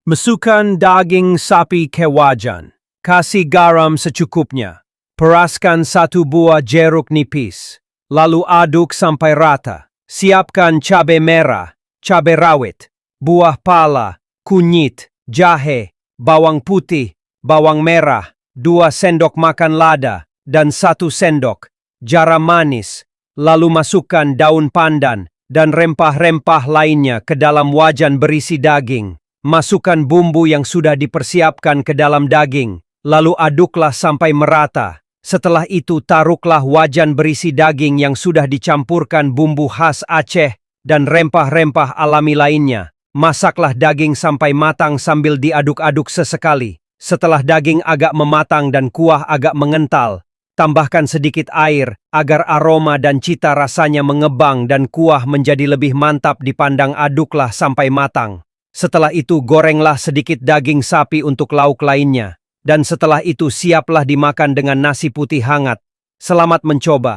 Masukkan daging sapi ke wajan. Kasih garam secukupnya. Peraskan 1 buah jeruk nipis. Lalu aduk sampai rata. Siapkan cabai merah, cabai rawit, buah pala, kunyit, jahe, bawang putih, bawang merah, 2 sendok makan lada, dan 1 sendok garam manis. Lalu masukkan daun pandan dan rempah-rempah lainnya ke dalam wajan berisi daging. Masukkan bumbu yang sudah dipersiapkan ke dalam daging, lalu aduklah sampai merata. Setelah itu taruhlah wajan berisi daging yang sudah dicampurkan bumbu khas Aceh dan rempah-rempah alami lainnya. Masaklah daging sampai matang sambil diaduk-aduk sesekali. Setelah daging agak mematang dan kuah agak mengental, tambahkan sedikit air agar aroma dan cita rasanya mengebang dan kuah menjadi lebih mantap dipandang. Aduklah sampai matang. Setelah itu gorenglah sedikit daging sapi untuk lauk lainnya. Dan setelah itu siaplah dimakan dengan nasi putih hangat. Selamat mencoba.